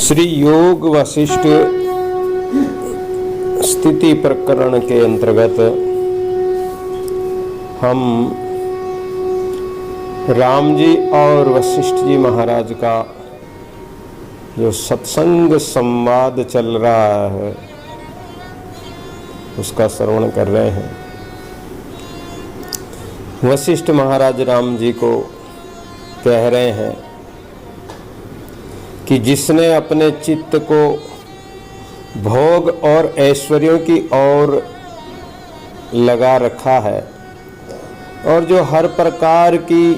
श्री योग वशिष्ठ स्थिति प्रकरण के अंतर्गत हम राम जी और वशिष्ठ जी महाराज का जो सत्संग संवाद चल रहा है उसका श्रवण कर रहे हैं। वशिष्ठ महाराज राम जी को कह रहे हैं कि जिसने अपने चित्त को भोग और ऐश्वर्यों की ओर लगा रखा है और जो हर प्रकार की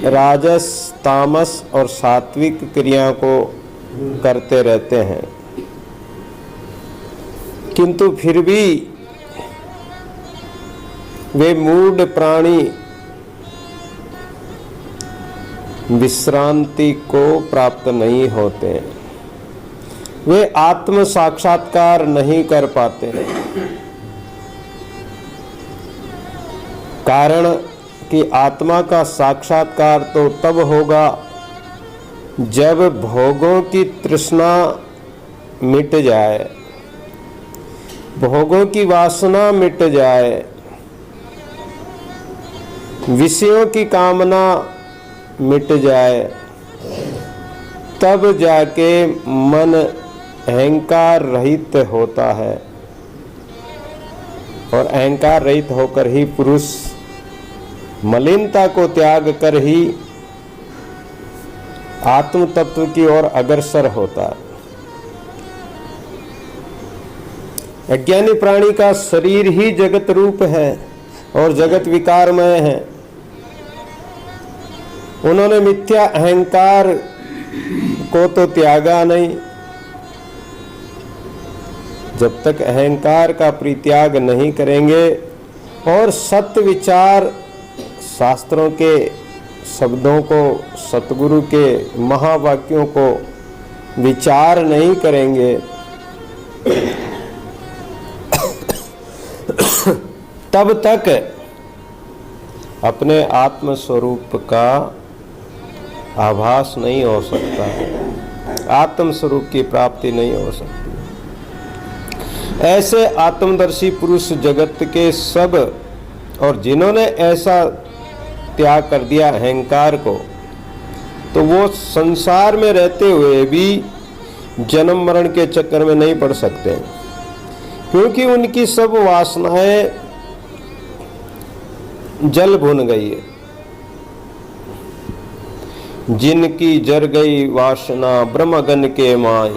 राजस, तामस और सात्विक क्रिया को करते रहते हैं, किंतु फिर भी वे मूढ़ प्राणी विश्रांति को प्राप्त नहीं होते, वे आत्म साक्षात्कार नहीं कर पाते। कारण कि आत्मा का साक्षात्कार तो तब होगा जब भोगों की तृष्णा मिट जाए, भोगों की वासना मिट जाए, विषयों की कामना मिट जाए, तब जाके मन अहंकार रहित होता है और अहंकार रहित होकर ही पुरुष मलिनता को त्याग कर ही आत्म तत्व की ओर अग्रसर होता है। अज्ञानी प्राणी का शरीर ही जगत रूप है और जगत विकारमय है। उन्होंने मिथ्या अहंकार को तो त्यागा नहीं। जब तक अहंकार का परित्याग नहीं करेंगे और सत्य विचार, शास्त्रों के शब्दों को, सतगुरु के महावाक्यों को विचार नहीं करेंगे, तब तक अपने आत्म स्वरूप का आभास नहीं हो सकता, आत्म स्वरूप की प्राप्ति नहीं हो सकती। ऐसे आत्मदर्शी पुरुष जगत के सब, और जिन्होंने ऐसा त्याग कर दिया अहंकार को, तो वो संसार में रहते हुए भी जन्म मरण के चक्कर में नहीं पड़ सकते, क्योंकि उनकी सब वासनाएं जल भुन गई है। जिनकी जर गई वासना ब्रह्मगन के माय,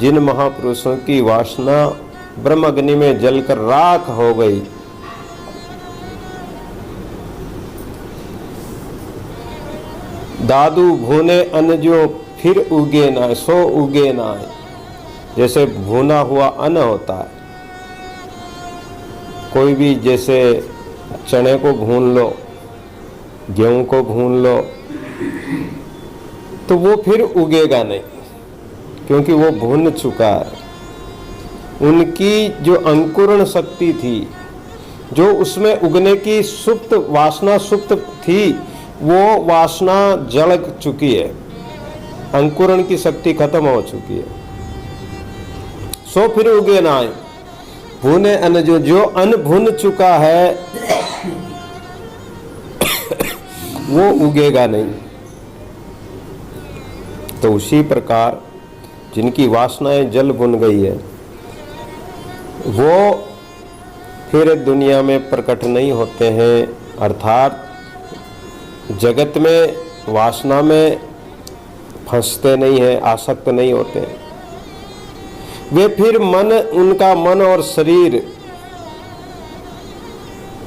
जिन महापुरुषों की वासना ब्रह्मग्नि में जलकर राख हो गई, दादू भुने अन्न जो फिर उगे ना सो उगे ना, जैसे भुना हुआ अन्न होता है। कोई भी जैसे चने को भून लो, गेहूं को भून लो, तो वो फिर उगेगा नहीं, क्योंकि वो भून चुका है। उनकी जो अंकुरण शक्ति थी, जो उसमें उगने की सुप्त वासना सुप्त थी, वो वासना जल चुकी है, अंकुरण की शक्ति खत्म हो चुकी है। सो फिर उगे ना आए भुने अन्न जो अन्न भुन चुका है वो उगेगा नहीं। तो उसी प्रकार जिनकी वासनाएं जल भुन गई है, वो फिर दुनिया में प्रकट नहीं होते हैं, अर्थात जगत में वासना में फंसते नहीं हैं, आसक्त नहीं होते हैं। वे फिर मन, उनका मन और शरीर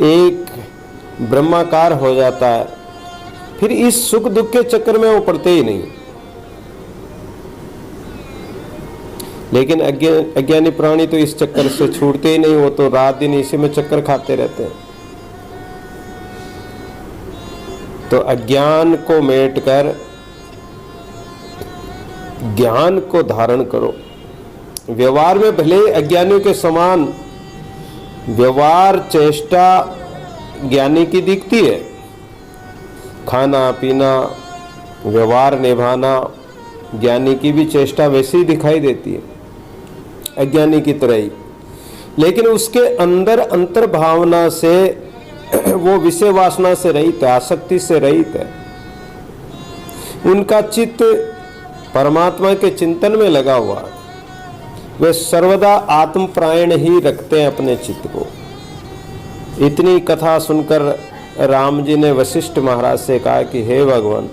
एक ब्रह्माकार हो जाता है, फिर इस सुख दुख के चक्कर में वो पड़ते ही नहीं। लेकिन अज्ञानी प्राणी तो इस चक्कर से छूटते ही नहीं, वो तो रात दिन इसी में चक्कर खाते रहते हैं। तो अज्ञान को मेट कर ज्ञान को धारण करो। व्यवहार में भले ही अज्ञानियों के समान व्यवहार चेष्टा ज्ञानी की दिखती है, खाना पीना, व्यवहार निभाना, ज्ञानी की भी चेष्टा वैसी ही दिखाई देती है, अज्ञानी की तरह ही, लेकिन उसके अंदर अंतर भावना से वो विषय वासना से रहित है, आसक्ति से रहित है। उनका चित्त परमात्मा के चिंतन में लगा हुआ, वे सर्वदा आत्म प्रायण ही रखते हैं अपने चित्त को। इतनी कथा सुनकर राम जी ने वशिष्ठ महाराज से कहा कि हे भगवान,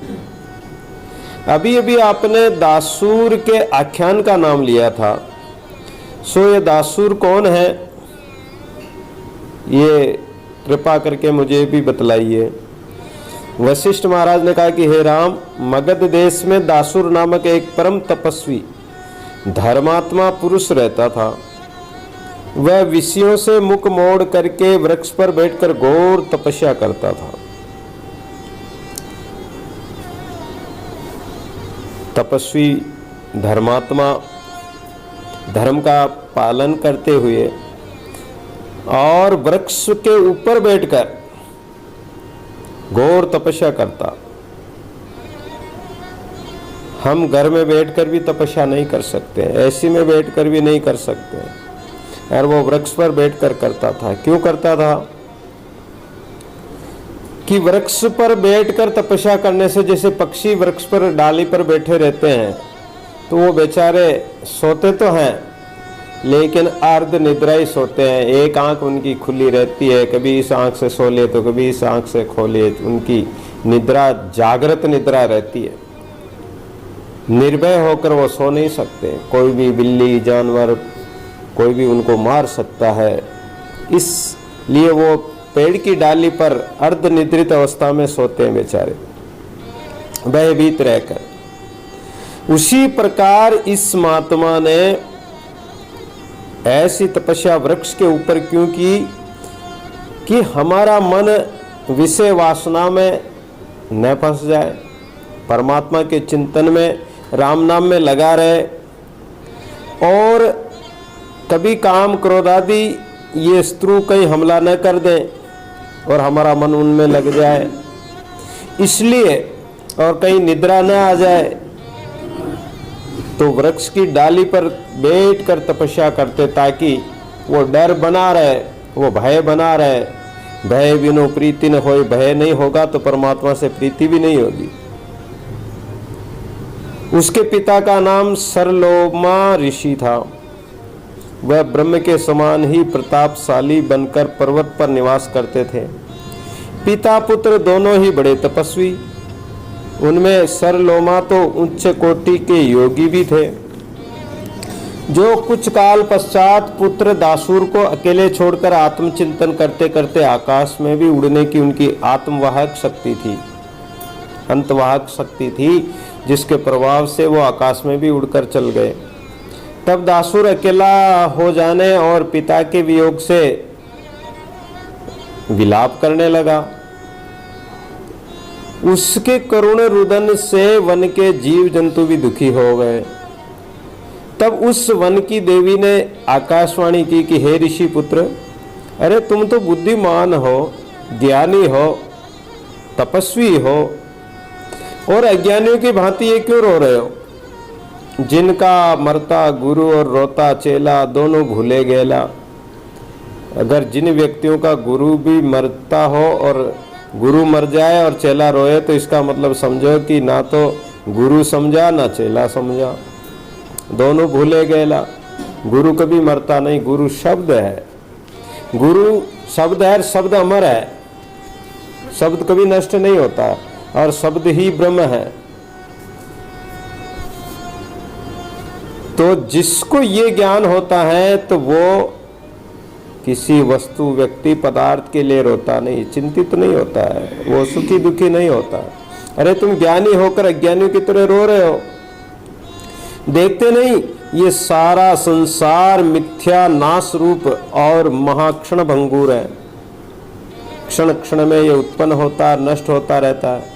अभी अभी आपने दासूर के आख्यान का नाम लिया था, सो ये दासूर कौन है, ये कृपा करके मुझे भी बतलाइए। वशिष्ठ महाराज ने कहा कि हे राम, मगध देश में दासूर नामक एक परम तपस्वी धर्मात्मा पुरुष रहता था। वह विषयों से मुख मोड़ करके वृक्ष पर बैठकर घोर तपस्या करता था। तपस्वी धर्मात्मा धर्म का पालन करते हुए और वृक्ष के ऊपर बैठकर घोर तपस्या करता। हम घर में बैठकर भी तपस्या नहीं कर सकते, ऐसी में बैठकर भी नहीं कर सकते, और वो वृक्ष पर बैठकर करता था। क्यों करता था? कि वृक्ष पर बैठकर तपस्या करने से, जैसे पक्षी वृक्ष पर डाली पर बैठे रहते हैं, तो वो बेचारे सोते तो हैं लेकिन अर्ध निद्रा ही सोते हैं। एक आंख उनकी खुली रहती है, कभी इस आंख से सो ले तो कभी इस आंख से खोले, उनकी निद्रा जागृत निद्रा रहती है। निर्भय होकर वो सो नहीं सकते, कोई भी बिल्ली जानवर कोई भी उनको मार सकता है, इसलिए वो पेड़ की डाली पर अर्ध निद्रित अवस्था में सोते हैं बेचारे, भयभीत रहकर। उसी प्रकार इस महात्मा ने ऐसी तपस्या वृक्ष के ऊपर क्यों की कि हमारा मन विषय वासना में न फंस जाए, परमात्मा के चिंतन में, राम नाम में लगा रहे, और कभी काम क्रोध आदि ये शत्रु कहीं हमला न कर दें और हमारा मन उनमें लग जाए, इसलिए, और कहीं निद्रा न आ जाए, तो वृक्ष की डाली पर बैठकर तपस्या करते ताकि वो डर बना रहे, वो भय बना रहे। भय बिनु प्रीति न होय, भय नहीं होगा तो परमात्मा से प्रीति भी नहीं होगी। उसके पिता का नाम सरलोमा ऋषि था। वह ब्रह्म के समान ही प्रतापशाली बनकर पर्वत पर निवास करते थे। पिता पुत्र दोनों ही बड़े तपस्वी, उनमें सरलोमा तो उच्च कोटि के योगी भी थे। जो कुछ काल पश्चात पुत्र दासूर को अकेले छोड़कर आत्मचिंतन करते करते आकाश में भी उड़ने की उनकी आत्मवाहक शक्ति थी, अंतवाहक शक्ति थी, जिसके प्रभाव से वो आकाश में भी उड़कर चल गए। तब दासूर अकेला हो जाने और पिता के वियोग से विलाप करने लगा। उसके करुण रुदन से वन के जीव जंतु भी दुखी हो गए। तब उस वन की देवी ने आकाशवाणी की कि हे ऋषि पुत्र, अरे तुम तो बुद्धिमान हो, ज्ञानी हो, तपस्वी हो, और अज्ञानियों की भांति ये क्यों रो रहे हो? जिनका मरता गुरु और रोता चेला दोनों भूले गेला। अगर जिन व्यक्तियों का गुरु भी मरता हो और गुरु मर जाए और चेला रोए, तो इसका मतलब समझो कि ना तो गुरु समझा ना चेला समझा, दोनों भूले गेला। गुरु कभी मरता नहीं, गुरु शब्द है, गुरु शब्द है, शब्द अमर है, शब्द कभी नष्ट नहीं होता, और शब्द ही ब्रह्म है। तो जिसको ये ज्ञान होता है तो वो किसी वस्तु व्यक्ति पदार्थ के लिए रोता नहीं, चिंतित नहीं होता है, वो सुखी दुखी नहीं होता। अरे तुम ज्ञानी होकर अज्ञानियों की तरह रो रहे हो, देखते नहीं ये सारा संसार मिथ्या नाश रूप और महाक्षण भंगुर है। क्षण क्षण में ये उत्पन्न होता नष्ट होता रहता है।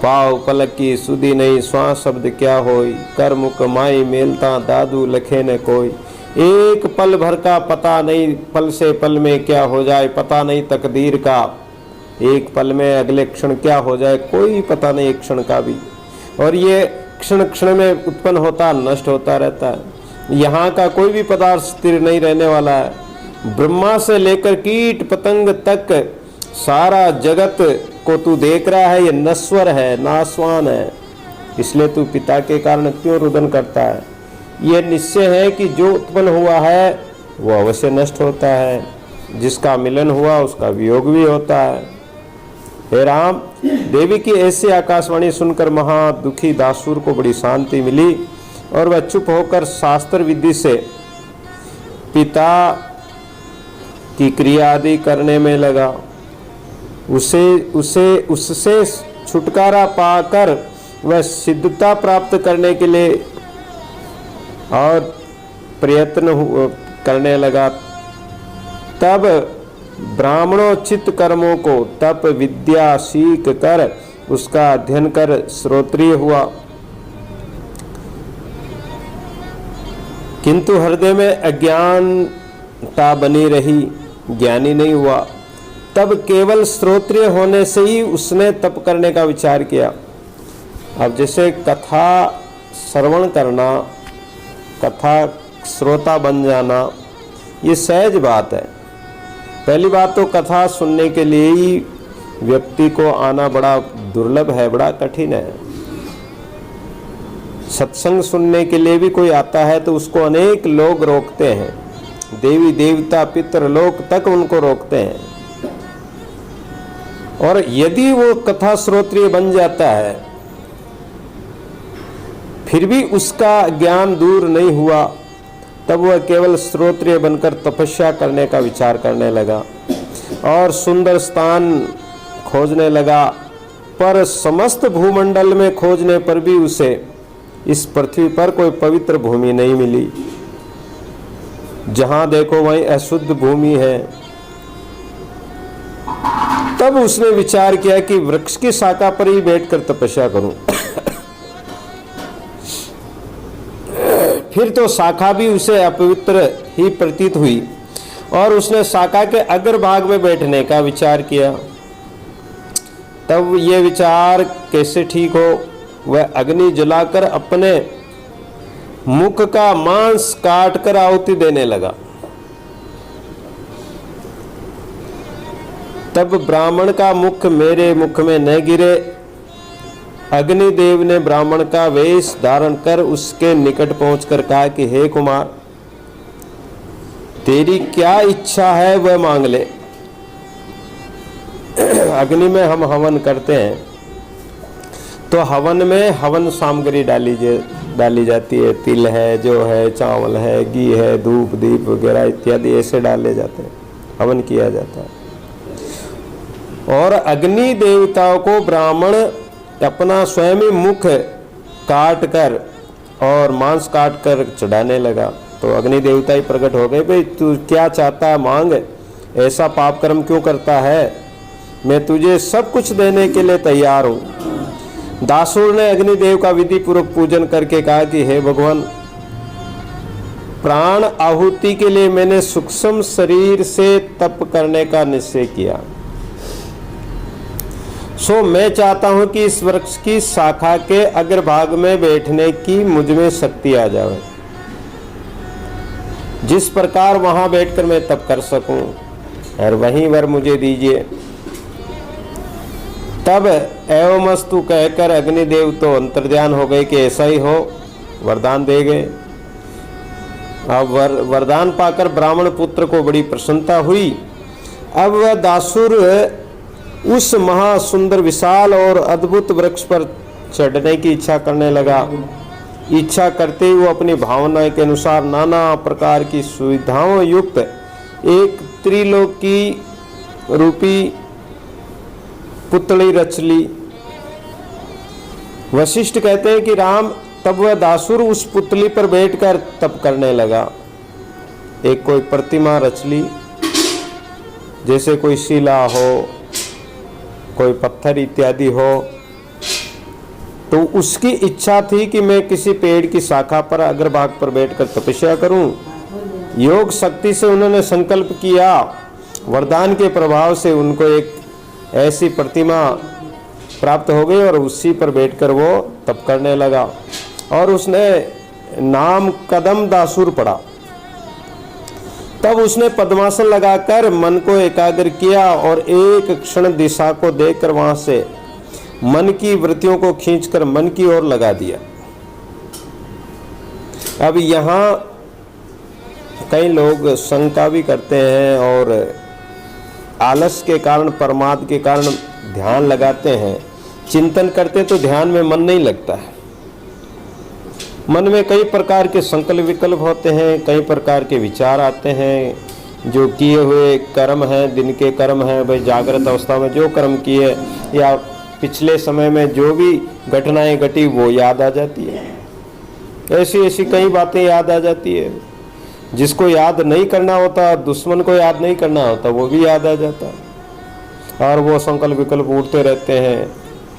पाव पलक की सुधी नहीं, श्वास शब्द क्या होई, कर मुख माई मेलता दादू लखे न कोई। एक पल भर का पता नहीं, पल से पल में क्या हो जाए पता नहीं तकदीर का। एक पल में अगले क्षण क्या हो जाए कोई पता नहीं, एक क्षण का भी। और ये क्षण क्षण में उत्पन्न होता नष्ट होता रहता है। यहाँ का कोई भी पदार्थ स्थिर नहीं रहने वाला है। ब्रह्मा से लेकर कीट पतंग तक सारा जगत को तू देख रहा है, ये नश्वर है, नाशवान है। इसलिए तू पिता के कारण क्यों रुदन करता है? ये निश्चय है कि जो उत्पन्न हुआ है वो अवश्य नष्ट होता है, जिसका मिलन हुआ उसका वियोग भी होता है। हे राम, देवी की ऐसी आकाशवाणी सुनकर महा दुखी दासुर को बड़ी शांति मिली और वह चुप होकर शास्त्र विधि से पिता की क्रिया आदि करने में लगा। उससे छुटकारा पाकर वह सिद्धता प्राप्त करने के लिए और प्रयत्न करने लगा। तब ब्राह्मणोचित कर्मों को तप विद्या सीख कर उसका अध्ययन कर श्रोत्रिय हुआ, किंतु हृदय में अज्ञानता बनी रही, ज्ञानी नहीं हुआ। तब केवल श्रोत्रिय होने से ही उसने तप करने का विचार किया। अब जैसे कथा श्रवण करना, कथा श्रोता बन जाना, ये सहज बात है। पहली बात तो कथा सुनने के लिए ही व्यक्ति को आना बड़ा दुर्लभ है, बड़ा कठिन है। सत्संग सुनने के लिए भी कोई आता है तो उसको अनेक लोग रोकते हैं, देवी देवता पितर लोक तक उनको रोकते हैं। और यदि वो कथा श्रोत्रिय बन जाता है फिर भी उसका ज्ञान दूर नहीं हुआ, तब वह केवल श्रोत्रिय बनकर तपस्या करने का विचार करने लगा और सुंदर स्थान खोजने लगा। पर समस्त भूमंडल में खोजने पर भी उसे इस पृथ्वी पर कोई पवित्र भूमि नहीं मिली। जहां देखो वहीं अशुद्ध भूमि है। तब उसने विचार किया कि वृक्ष की शाखा पर ही बैठकर तपस्या करूं। फिर तो शाखा भी उसे अपवित्र ही प्रतीत हुई और उसने शाखा के अग्रभाग में बैठने का विचार किया। तब ये विचार कैसे ठीक हो, वह अग्नि जलाकर अपने मुख का मांस काटकर आहुति देने लगा। तब ब्राह्मण का मुख मेरे मुख में न गिरे। अग्निदेव ने ब्राह्मण का वेश धारण कर उसके निकट पहुंचकर कहा कि हे कुमार, तेरी क्या इच्छा है वह मांग ले। अग्नि में हम हवन करते हैं तो हवन में हवन सामग्री डाली जाती है। तिल है, जो है, चावल है, घी है, धूप दीप वगैरह इत्यादि ऐसे डाले जाते हैं, हवन किया जाता है। और अग्नि देवताओं को ब्राह्मण अपना स्वयं ही मुख काट कर और मांस काट कर चढ़ाने लगा। तो अग्नि देवता ही प्रकट हो गए, भाई तू क्या चाहता है मांग, ऐसा पाप कर्म क्यों करता है, मैं तुझे सब कुछ देने के लिए तैयार हूँ। दासुर ने अग्निदेव का विधि पूर्वक पूजन करके कहा कि हे भगवान, प्राण आहुति के लिए मैंने सूक्ष्म शरीर से तप करने का निश्चय किया। सो मैं चाहता हूं कि इस वृक्ष की शाखा के अग्रभाग में बैठने की मुझ में शक्ति आ जाए, जिस प्रकार वहां बैठकर मैं तप कर सकूं, और वहीं वर मुझे दीजिए। तब एवमस्तु कहकर अग्निदेव तो अंतर्ध्यान हो गए कि ऐसा ही हो, वरदान दे गए। अब वरदान पाकर ब्राह्मण पुत्र को बड़ी प्रसन्नता हुई। अब वह दासुर उस महासुंदर विशाल और अद्भुत वृक्ष पर चढ़ने की इच्छा करने लगा। इच्छा करते ही वो अपनी भावना के अनुसार नाना प्रकार की सुविधाओं युक्त एक त्रिलोकी रूपी पुतली रच ली। वशिष्ठ कहते हैं कि राम, तब वह दासुर उस पुतली पर बैठकर तप करने लगा। एक कोई प्रतिमा रच ली, जैसे कोई शिला हो, कोई पत्थर इत्यादि हो। तो उसकी इच्छा थी कि मैं किसी पेड़ की शाखा पर अग्रभाग पर बैठकर तपस्या करूं। योग शक्ति से उन्होंने संकल्प किया। वरदान के प्रभाव से उनको एक ऐसी प्रतिमा प्राप्त हो गई और उसी पर बैठकर वो तप करने लगा। और उसने नाम कदम दासुर पढ़ा। तब उसने पद्मासन लगाकर मन को एकाग्र किया और एक क्षण दिशा को देखकर वहां से मन की वृत्तियों को खींचकर मन की ओर लगा दिया। अब यहाँ कई लोग शंका भी करते हैं और आलस के कारण, प्रमाद के कारण ध्यान लगाते हैं, चिंतन करते तो ध्यान में मन नहीं लगता है। मन में कई प्रकार के संकल्प विकल्प होते हैं, कई प्रकार के विचार आते हैं। जो किए हुए कर्म हैं, दिन के कर्म हैं, भाई जागृत अवस्था में जो कर्म किए या पिछले समय में जो भी घटनाएं घटी वो याद आ जाती है। ऐसी ऐसी कई बातें याद आ जाती है। जिसको याद नहीं करना होता, दुश्मन को याद नहीं करना होता, वो भी याद आ जाता है। और वो संकल्प विकल्प उठते रहते हैं,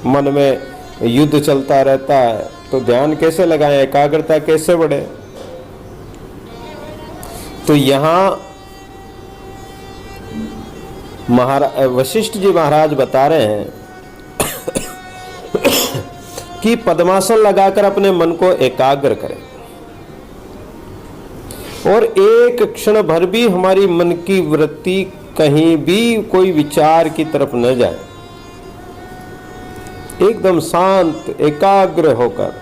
मन में युद्ध चलता रहता है। तो ध्यान कैसे लगाएं, एकाग्रता कैसे बढ़े? तो यहाँ वशिष्ठ जी महाराज बता रहे हैं कि पद्मासन लगाकर अपने मन को एकाग्र करें और एक क्षण भर भी हमारी मन की वृत्ति कहीं भी कोई विचार की तरफ न जाए। एकदम शांत एकाग्र होकर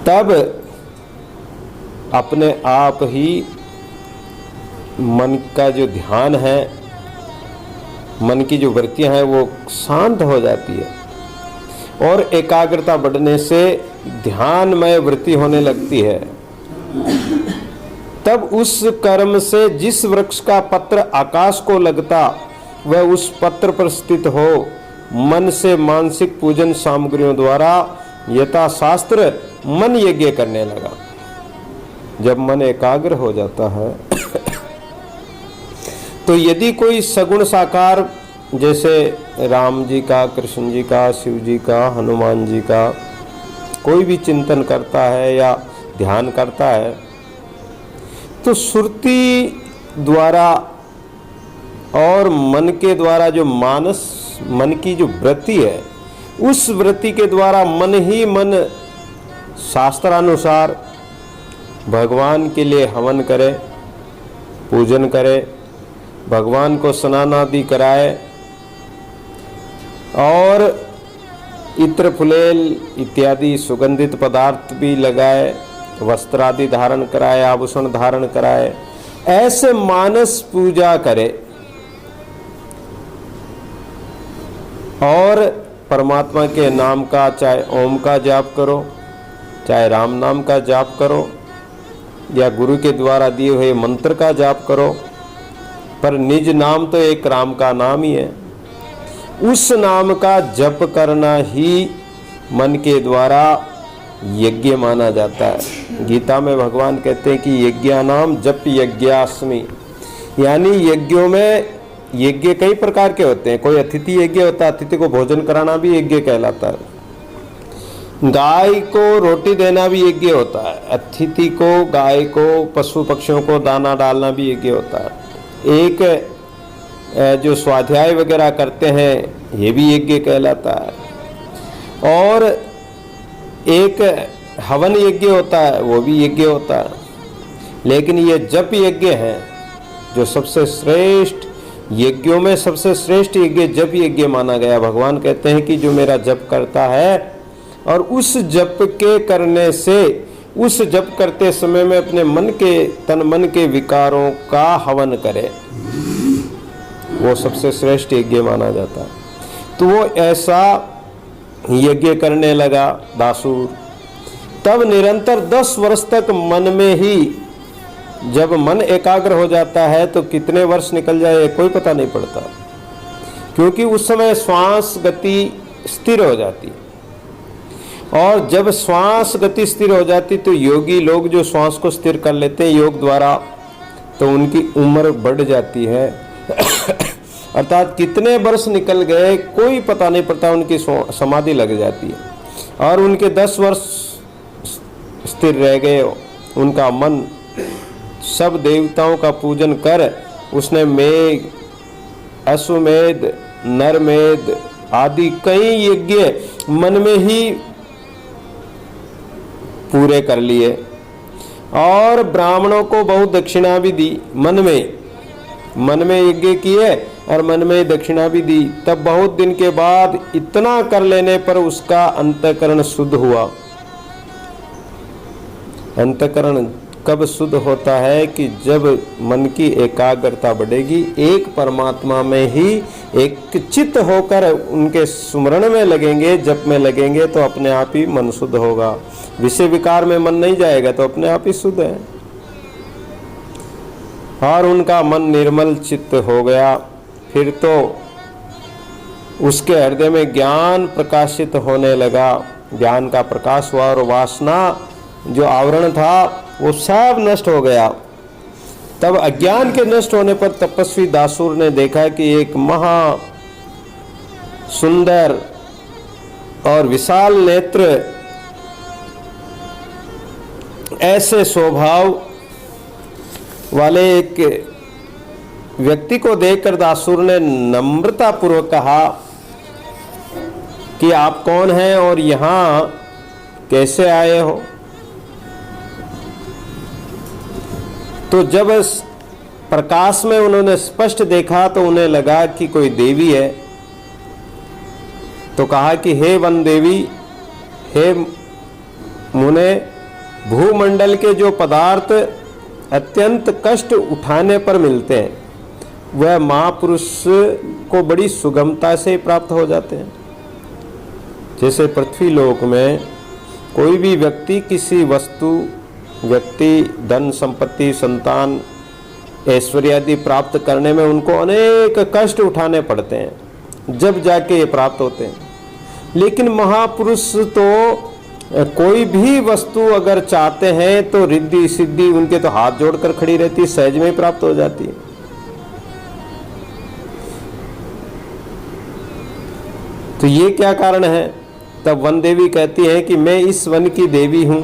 तब अपने आप ही मन का जो ध्यान है, मन की जो वृत्तियां हैं वो शांत हो जाती है और एकाग्रता बढ़ने से ध्यानमय वृत्ति होने लगती है। तब उस कर्म से जिस वृक्ष का पत्र आकाश को लगता वह उस पत्र पर स्थित हो, मन से मानसिक पूजन सामग्रियों द्वारा यथाशास्त्र मन यज्ञ करने लगा। जब मन एकाग्र हो जाता है तो यदि कोई सगुण साकार जैसे राम जी का, कृष्ण जी का, शिव जी का, हनुमान जी का कोई भी चिंतन करता है या ध्यान करता है तो सुरति द्वारा और मन के द्वारा जो मन की जो वृत्ति है उस वृत्ति के द्वारा मन ही मन शास्त्रानुसार भगवान के लिए हवन करे, पूजन करे, भगवान को स्नान आदि कराए और इत्र फुलेल इत्यादि सुगंधित पदार्थ भी लगाए, वस्त्र आदि धारण कराए, आभूषण धारण कराए, ऐसे मानस पूजा करे और परमात्मा के नाम का चाहे ओम का जाप करो, चाहे राम नाम का जाप करो या गुरु के द्वारा दिए हुए मंत्र का जाप करो, पर निज नाम तो एक राम का नाम ही है। उस नाम का जप करना ही मन के द्वारा यज्ञ माना जाता है। गीता में भगवान कहते हैं कि यज्ञानाम जप यज्ञास्मि, यानी यज्ञों में यज्ञ कई प्रकार के होते हैं। कोई अतिथि यज्ञ होता है, अतिथि को भोजन कराना भी यज्ञ कहलाता है। गाय को रोटी देना भी यज्ञ होता है। अतिथि को, गाय को, पशु पक्षियों को दाना डालना भी यज्ञ होता है। एक जो स्वाध्याय वगैरह करते हैं ये भी यज्ञ कहलाता है। और एक हवन यज्ञ होता है वो भी यज्ञ होता है। लेकिन ये जप यज्ञ है जो सबसे श्रेष्ठ यज्ञों में सबसे श्रेष्ठ यज्ञ जप यज्ञ माना गया। भगवान कहते हैं कि जो मेरा जप करता है और उस जप के करने से, उस जप करते समय में अपने मन के तन मन के विकारों का हवन करे, वो सबसे श्रेष्ठ यज्ञ माना जाता है। तो वो ऐसा यज्ञ करने लगा दासुर। तब निरंतर 10 वर्ष तक मन में ही, जब मन एकाग्र हो जाता है तो कितने वर्ष निकल जाए कोई पता नहीं पड़ता, क्योंकि उस समय श्वास गति स्थिर हो जाती है। और जब श्वास गति स्थिर हो जाती तो योगी लोग जो श्वास को स्थिर कर लेते हैं योग द्वारा, तो उनकी उम्र बढ़ जाती है अर्थात कितने वर्ष निकल गए कोई पता नहीं पड़ता, उनकी समाधि लग जाती है। और उनके 10 वर्ष स्थिर रह गए, उनका मन सब देवताओं का पूजन कर उसने मेघ अश्वमेध, नरमेध आदि कई यज्ञ मन में ही पूरे कर लिए और ब्राह्मणों को बहुत दक्षिणा भी दी। मन में यज्ञ किए और मन में दक्षिणा भी दी। तब बहुत दिन के बाद इतना कर लेने पर उसका अंतःकरण शुद्ध हुआ। अंतःकरण कब शुद्ध होता है कि जब मन की एकाग्रता बढ़ेगी, एक परमात्मा में ही एक चित्त होकर उनके सुमरण में लगेंगे, जप में लगेंगे, तो अपने आप ही मन शुद्ध होगा। विषय विकार में मन नहीं जाएगा तो अपने आप ही शुद्ध है। और उनका मन निर्मल चित्त हो गया। फिर तो उसके हृदय में ज्ञान प्रकाशित होने लगा, ज्ञान का प्रकाश हुआ और वासना जो आवरण था वो सब नष्ट हो गया। तब अज्ञान के नष्ट होने पर तपस्वी दासुर ने देखा कि एक महा सुंदर और विशाल नेत्र ऐसे स्वभाव वाले एक व्यक्ति को देखकर दासुर ने नम्रता पूर्वक कहा कि आप कौन हैं और यहाँ कैसे आए हो। तो जब प्रकाश में उन्होंने स्पष्ट देखा तो उन्हें लगा कि कोई देवी है। तो कहा कि हे वन देवी, हे मुने, भूमंडल के जो पदार्थ अत्यंत कष्ट उठाने पर मिलते हैं वह महापुरुष को बड़ी सुगमता से प्राप्त हो जाते हैं। जैसे पृथ्वी लोक में कोई भी व्यक्ति किसी वस्तु, व्यक्ति, धन संपत्ति, संतान, ऐश्वर्य आदि प्राप्त करने में उनको अनेक कष्ट उठाने पड़ते हैं, जब जाके ये प्राप्त होते हैं। लेकिन महापुरुष तो कोई भी वस्तु अगर चाहते हैं तो रिद्धि सिद्धि उनके तो हाथ जोड़कर खड़ी रहती, सहज में प्राप्त हो जाती है। तो ये क्या कारण है? तब वन देवी कहती है कि मैं इस वन की देवी हूं,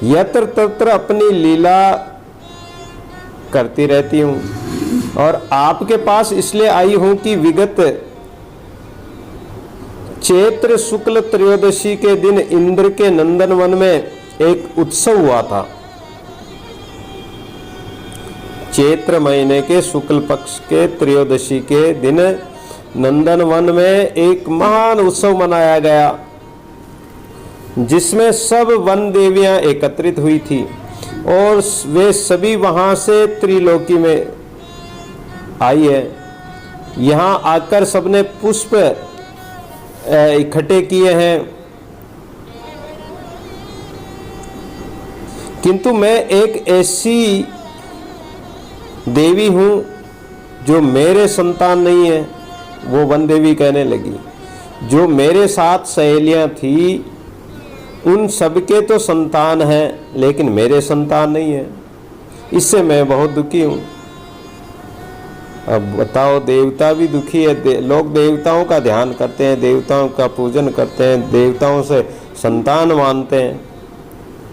यत्र तत्र अपनी लीला करती रहती हूं और आपके पास इसलिए आई हूं कि विगत चैत्र शुक्ल त्रयोदशी के दिन इंद्र के नंदन वन में एक उत्सव हुआ था। चैत्र महीने के शुक्ल पक्ष के त्रयोदशी के दिन नंदन वन में एक महान उत्सव मनाया गया जिसमें सब वन देवियां एकत्रित हुई थी और वे सभी वहां से त्रिलोकी में आई है। यहाँ आकर सबने पुष्प इकट्ठे किए हैं, किंतु मैं एक ऐसी देवी हूं जो मेरे संतान नहीं है। वो वन देवी कहने लगी, जो मेरे साथ सहेलियां थी उन सबके तो संतान हैं लेकिन मेरे संतान नहीं है, इससे मैं बहुत दुखी हूं। अब बताओ, देवता भी दुखी है। लोग देवताओं का ध्यान करते हैं, देवताओं का पूजन करते हैं, देवताओं से संतान मानते हैं।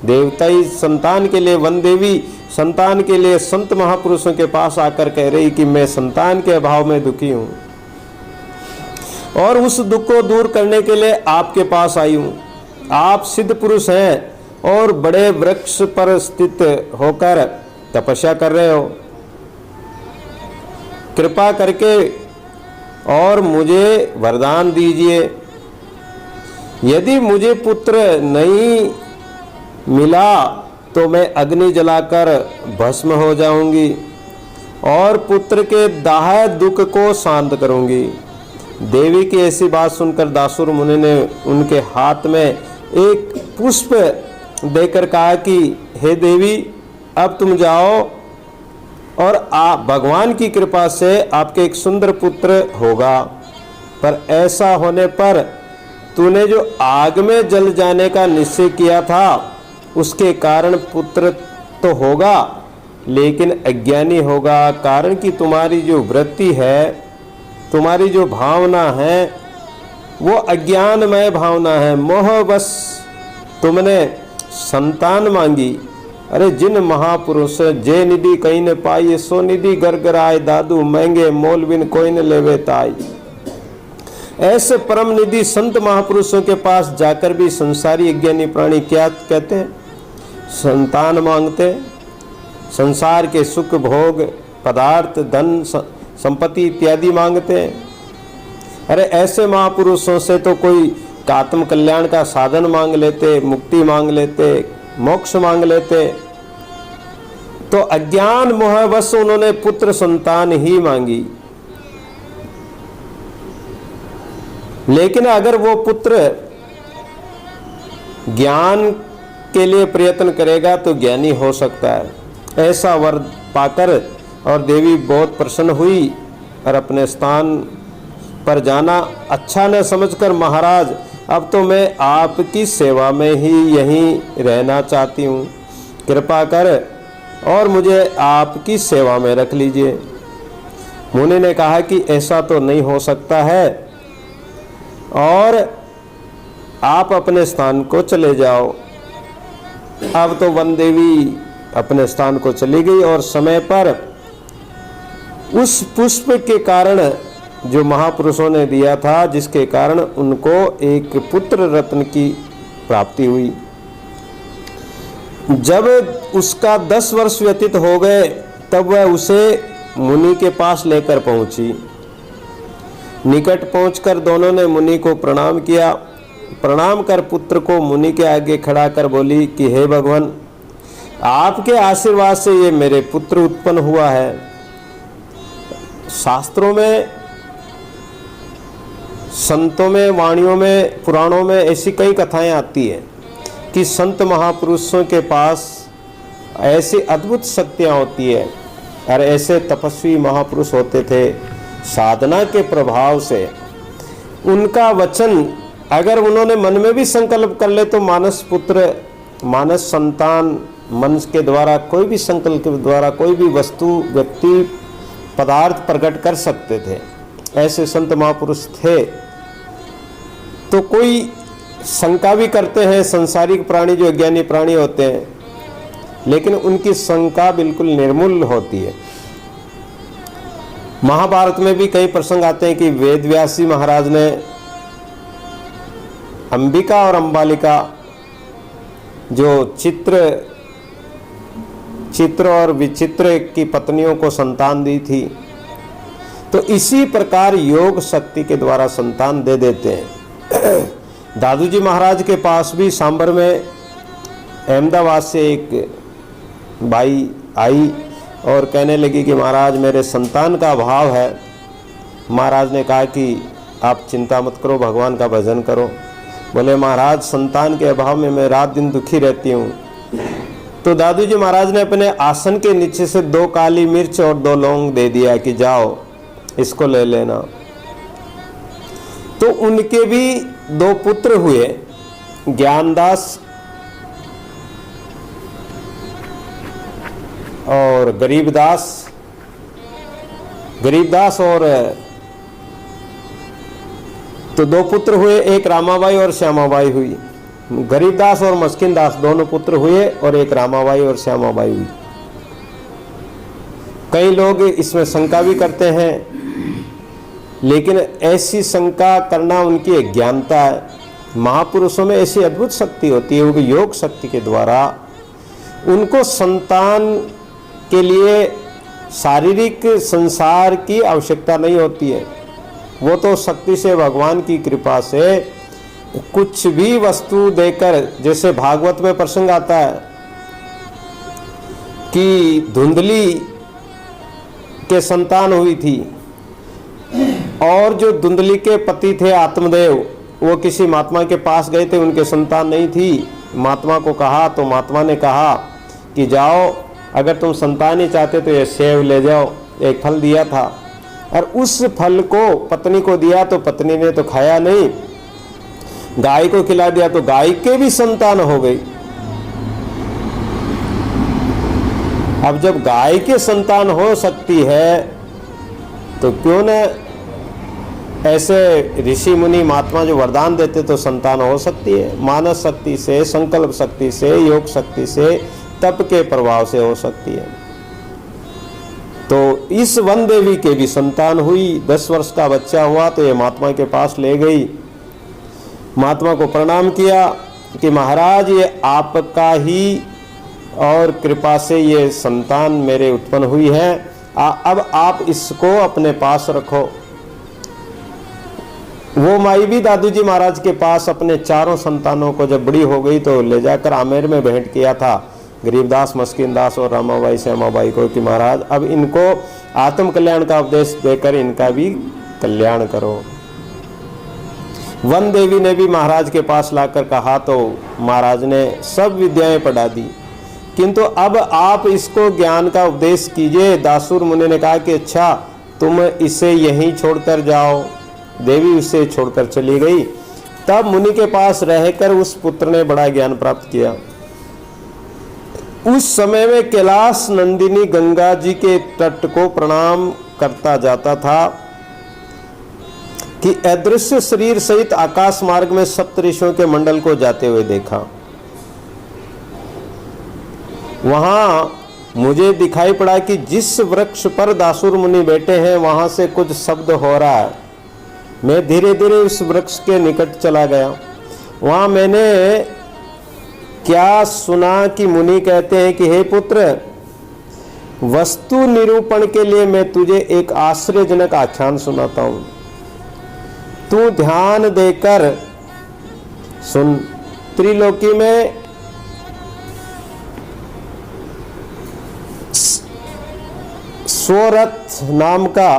देवता ही संतान के लिए, वन देवी संतान के लिए संत महापुरुषों के पास आकर कह रही कि मैं संतान के अभाव में दुखी हूं और उस दुख को दूर करने के लिए आपके पास आई हूं। आप सिद्ध पुरुष हैं और बड़े वृक्ष पर स्थित होकर तपस्या कर रहे हो। कृपा करके और मुझे वरदान दीजिए। यदि मुझे पुत्र नहीं मिला तो मैं अग्नि जलाकर भस्म हो जाऊंगी और पुत्र के दाह दुख को शांत करूंगी। देवी की ऐसी बात सुनकर दासुर मुनि ने उनके हाथ में एक पुष्प देकर कहा कि हे देवी, अब तुम जाओ और आप भगवान की कृपा से आपके एक सुंदर पुत्र होगा। पर ऐसा होने पर तूने जो आग में जल जाने का निश्चय किया था उसके कारण पुत्र तो होगा लेकिन अज्ञानी होगा, कारण कि तुम्हारी जो वृत्ति है, तुम्हारी जो भावना है वो अज्ञानमय भावना है। मोहवश तुमने संतान मांगी अरे जिन महापुरुष जे निधि कहीं न पाई, सो निधि घर घर आए दादू, महंगे मोल बिन कोई न लेवे ताई। ऐसे परम निधि संत महापुरुषों के पास जाकर भी संसारी अज्ञानी प्राणी क्या कहते हैं? संतान मांगते, संसार के सुख भोग पदार्थ धन संपत्ति इत्यादि मांगते हैं। अरे ऐसे महापुरुषों से तो कोई आत्म कल्याण का साधन मांग लेते, मुक्ति मांग लेते, मोक्ष मांग लेते। तो अज्ञान मोहवश उन्होंने पुत्र संतान ही मांगी। लेकिन अगर वो पुत्र ज्ञान के लिए प्रयत्न करेगा तो ज्ञानी हो सकता है। ऐसा वर पाकर और देवी बहुत प्रसन्न हुई और अपने स्थान पर जाना अच्छा न समझकर, महाराज अब तो मैं आपकी सेवा में ही यहीं रहना चाहती हूँ, कृपा कर और मुझे आपकी सेवा में रख लीजिए। मुनि ने कहा कि ऐसा तो नहीं हो सकता है और आप अपने स्थान को चले जाओ। अब तो वन देवी अपने स्थान को चली गई और समय पर उस पुष्प के कारण जो महापुरुषों ने दिया था, जिसके कारण उनको एक पुत्र रत्न की प्राप्ति हुई। जब उसका 10 वर्ष व्यतीत हो गए तब वह उसे मुनि के पास लेकर पहुंची। निकट पहुंचकर दोनों ने मुनि को प्रणाम किया। प्रणाम कर पुत्र को मुनि के आगे खड़ा कर बोली कि हे भगवान, आपके आशीर्वाद से ये मेरे पुत्र उत्पन्न हुआ है। शास्त्रों में, संतों में, वाणियों में, पुराणों में ऐसी कई कथाएं आती है कि संत महापुरुषों के पास ऐसी अद्भुत शक्तियां होती है और ऐसे तपस्वी महापुरुष होते थे। साधना के प्रभाव से उनका वचन अगर उन्होंने मन में भी संकल्प कर ले तो मानस पुत्र, मानस संतान, मन के द्वारा कोई भी संकल्प के द्वारा कोई भी वस्तु, व्यक्ति, पदार्थ प्रकट कर सकते थे। ऐसे संत महापुरुष थे। तो कोई शंका भी करते हैं, संसारिक प्राणी जो अज्ञानी प्राणी होते हैं, लेकिन उनकी शंका बिल्कुल निर्मूल होती है। महाभारत में भी कई प्रसंग आते हैं कि वेद व्यासी महाराज ने अंबिका और अंबालिका जो चित्र और विचित्र की पत्नियों को संतान दी थी, तो इसी प्रकार योग शक्ति के द्वारा संतान दे देते हैं। दादू जी महाराज के पास भी सांबर में अहमदाबाद से एक बाई आई और कहने लगी कि महाराज मेरे संतान का अभाव है। महाराज ने कहा कि आप चिंता मत करो, भगवान का भजन करो। बोले महाराज संतान के अभाव में मैं रात दिन दुखी रहती हूँ। तो दादू जी महाराज ने अपने आसन के नीचे से 2 काली मिर्च और 2 लौंग दे दिया कि जाओ इसको ले लेना। तो उनके भी 2 पुत्र हुए, ज्ञानदास और गरीबदास। गरीबदास और तो 2 पुत्र हुए, एक रामाबाई और श्यामाबाई हुई। गरीबदास और मस्किनदास दोनों पुत्र हुए और एक रामाबाई और श्यामाबाई हुई। कई लोग इसमें शंका भी करते हैं, लेकिन ऐसी शंका करना उनकी अज्ञानता है। महापुरुषों में ऐसी अद्भुत शक्ति होती है, वो योग शक्ति के द्वारा उनको संतान के लिए शारीरिक संसार की आवश्यकता नहीं होती है। वो तो शक्ति से, भगवान की कृपा से कुछ भी वस्तु देकर, जैसे भागवत में प्रसंग आता है कि धुंधली के संतान हुई थी और जो धुंधली के पति थे आत्मदेव, वो किसी महात्मा के पास गए थे, उनके संतान नहीं थी। महात्मा को कहा तो महात्मा ने कहा कि जाओ, अगर तुम संतान ही चाहते तो ये सेब ले जाओ। एक फल दिया था और उस फल को पत्नी को दिया तो पत्नी ने तो खाया नहीं, गाय को खिला दिया तो गाय के भी संतान हो गई। अब जब गाय के संतान हो सकती है तो क्यों न ऐसे ऋषि मुनि महात्मा जो वरदान देते तो संतान हो सकती है। मानस शक्ति से, संकल्प शक्ति से, योग शक्ति से तप के प्रभाव से हो सकती है। तो इस वन देवी के भी संतान हुई। 10 वर्ष का बच्चा हुआ तो ये महात्मा के पास ले गई। महात्मा को प्रणाम किया कि महाराज ये आपका ही और कृपा से ये संतान मेरे उत्पन्न हुई है, अब आप इसको अपने पास रखो। वो माई भी दादू जी महाराज के पास अपने चारों संतानों को जब बड़ी हो गई तो ले जाकर आमेर में भेंट किया था गरीबदास, मस्किनदास और रामाबाई श्यामाबाई को कि महाराज अब इनको आत्म कल्याण का उपदेश देकर इनका भी कल्याण करो। वन देवी ने भी महाराज के पास लाकर कहा तो महाराज ने सब विद्याएं पढ़ा दी, किंतु अब आप इसको ज्ञान का उपदेश कीजिए। दासुर मुनि ने कहा कि अच्छा तुम इसे यहीं छोड़कर जाओ। देवी उसे छोड़कर चली गई। तब मुनि के पास रहकर उस पुत्र ने बड़ा ज्ञान प्राप्त किया। उस समय में कैलाश नंदिनी गंगा जी के तट को प्रणाम करता जाता था कि अदृश्य शरीर सहित आकाश मार्ग में सप्तऋषियों के मंडल को जाते हुए देखा। वहां मुझे दिखाई पड़ा कि जिस वृक्ष पर दासुर मुनि बैठे हैं वहां से कुछ शब्द हो रहा है। मैं धीरे धीरे उस वृक्ष के निकट चला गया। वहां मैंने क्या सुना कि मुनि कहते हैं कि हे पुत्र, वस्तु निरूपण के लिए मैं तुझे एक आश्चर्यजनक आख्यान सुनाता हूं, तू ध्यान देकर सुन। त्रिलोकी में स्वरथ नाम का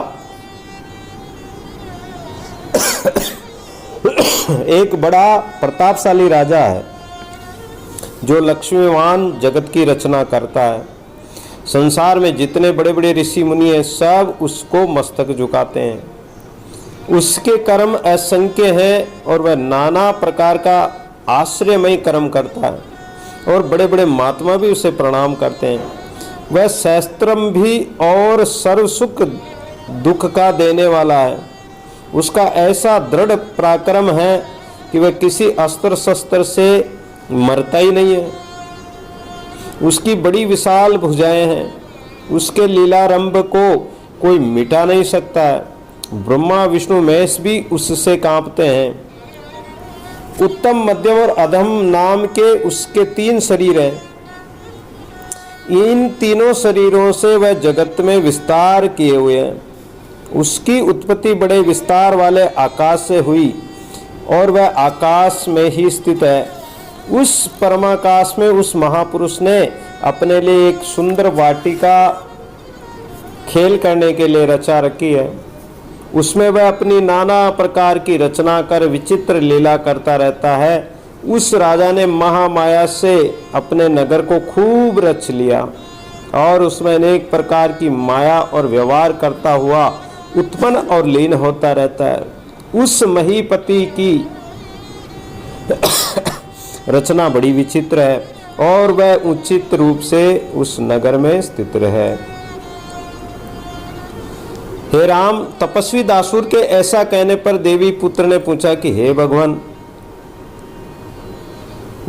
एक बड़ा प्रतापशाली राजा है जो लक्ष्मीवान जगत की रचना करता है। संसार में जितने बड़े बड़े ऋषि मुनि हैं सब उसको मस्तक झुकाते हैं। उसके कर्म असंख्य हैं और वह नाना प्रकार का आश्रयमय कर्म करता है और बड़े बड़े महात्मा भी उसे प्रणाम करते हैं। वह शास्त्रम भी और सर्व सुख दुख का देने वाला है। उसका ऐसा दृढ़ पराक्रम है कि वह किसी अस्त्र शस्त्र से मरता ही नहीं है। उसकी बड़ी विशाल भुजाएं हैं। उसके लीलारंभ को कोई मिटा नहीं सकता है। ब्रह्मा विष्णु महेश भी उससे कांपते हैं। उत्तम मध्यम और अधम नाम के उसके 3 शरीर हैं। इन तीनों शरीरों से वह जगत में विस्तार किए हुए हैं। उसकी उत्पत्ति बड़े विस्तार वाले आकाश से हुई और वह आकाश में ही स्थित है। उस परमाकाश में उस महापुरुष ने अपने लिए एक सुंदर वाटिका खेल करने के लिए रचा रखी है। उसमें वह अपनी नाना प्रकार की रचना कर विचित्र लीला करता रहता है। उस राजा ने महामाया से अपने नगर को खूब रच लिया और उसमें अनेक प्रकार की माया और व्यवहार करता हुआ उत्पन्न और लीन होता रहता है। उस महीपति की रचना बड़ी विचित्र है और वह उचित रूप से उस नगर में स्थित रहे। हे राम, तपस्वी दासुर के ऐसा कहने पर देवी पुत्र ने पूछा कि हे भगवान,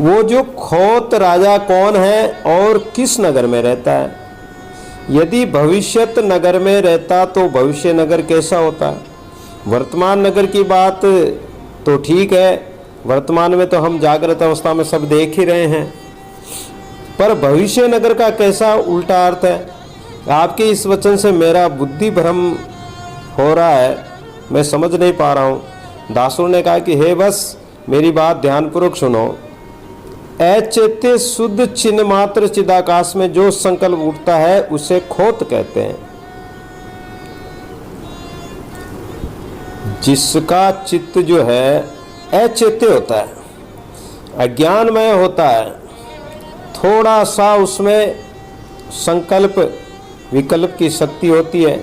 वो जो खोत राजा कौन है और किस नगर में रहता है? यदि भविष्यत नगर में रहता तो भविष्य नगर कैसा होता है? वर्तमान नगर की बात तो ठीक है, वर्तमान में तो हम जागृत अवस्था में सब देख ही रहे हैं, पर भविष्य नगर का कैसा उल्टा अर्थ है? आपके इस वचन से मेरा बुद्धि भ्रम हो रहा है, मैं समझ नहीं पा रहा हूँ। दासुर ने कहा कि हे बस, मेरी बात ध्यानपूर्वक सुनो। अचेत्य शुद्ध चिन्ह मात्र चिदाकाश में जो संकल्प उठता है उसे खोत कहते हैं। जिसका चित्त जो है अचेत्य होता है, अज्ञानमय होता है, थोड़ा सा उसमें संकल्प विकल्प की शक्ति होती है